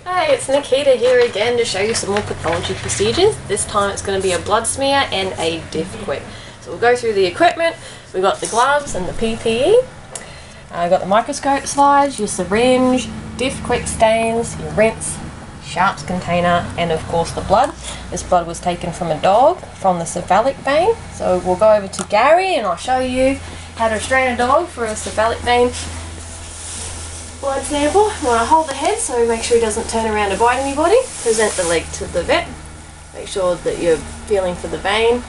Hey, it's Nikita here again to show you some more pathology procedures. This time it's going to be a blood smear and a diff quick. So we'll go through the equipment. We've got the gloves and the PPE. We've got the microscope slides, your syringe, diff quick stains, your rinse, sharps container, and of course the blood. This blood was taken from a dog from the cephalic vein. So we'll go over to Gary and I'll show you how to strain a dog for a cephalic vein blood sample. You want to hold the head so make sure he doesn't turn around to bite anybody. Present the leg to the vet. Make sure that you're feeling for the vein.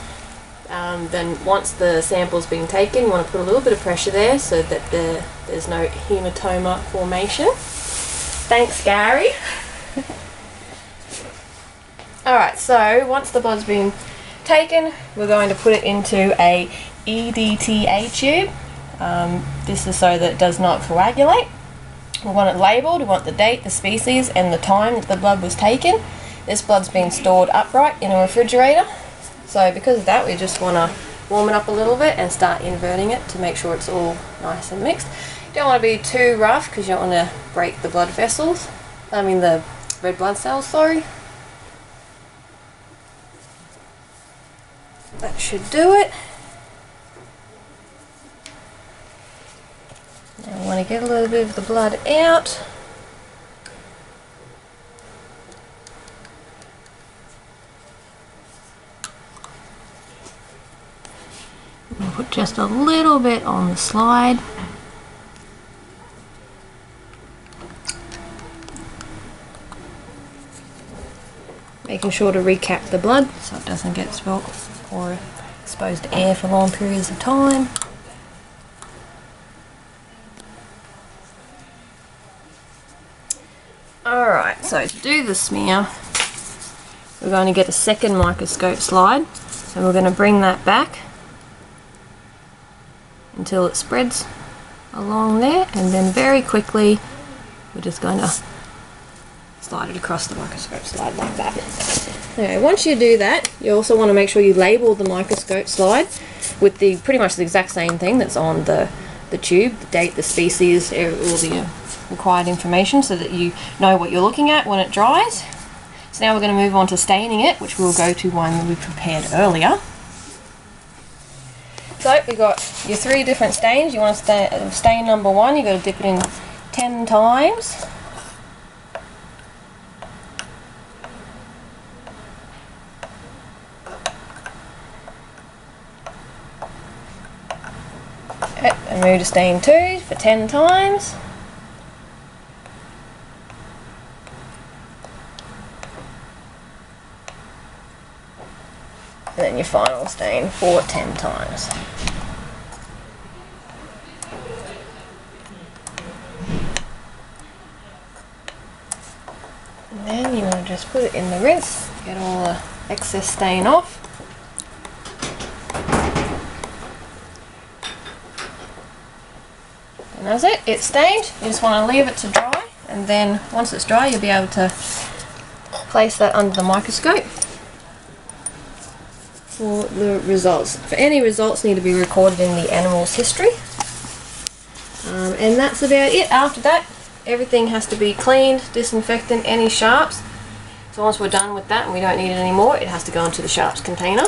Then once the sample's been taken, you want to put a little bit of pressure there so that there's no hematoma formation. Thanks, Gary. Alright, so once the blood's been taken, we're going to put it into a EDTA tube. This is so that it does not coagulate. We want it labelled, we want the date, the species and the time that the blood was taken. This blood's been stored upright in a refrigerator. So because of that, we just want to warm it up a little bit and start inverting it to make sure it's all nice and mixed. You don't want to be too rough because you don't want to break the blood vessels. The red blood cells, sorry. That should do it. Now we want to get a little bit of the blood out. We'll put just a little bit on the slide. Making sure to recap the blood so it doesn't get spilt or exposed to air for long periods of time. Alright, so to do the smear, we're going to get a second microscope slide and we're going to bring that back until it spreads along there, and then very quickly we're just going to slide it across the microscope slide like that. Okay, once you do that, you also want to make sure you label the microscope slide with pretty much the exact same thing that's on the tube, the date, the species, all the required information so that you know what you're looking at when it dries. So now we're going to move on to staining it, which we'll go to one we prepared earlier. So we've got your 3 different stains. You want to stain number 1, you've got to dip it in 10 times. And move to stain 2 for 10 times. And then your final stain for 10 times. And then you want to just put it in the rinse, get all the excess stain off. And that's it, it's stained. You just want to leave it to dry, and then once it's dry you'll be able to place that under the microscope for the results. For any results need to be recorded in the animal's history. And that's about it. After that, everything has to be cleaned, disinfectant, any sharps. So once we're done with that and we don't need it anymore, it has to go into the sharps container.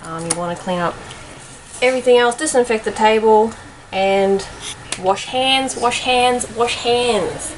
You want to clean up everything else, disinfect the table, and wash hands, wash hands, wash hands.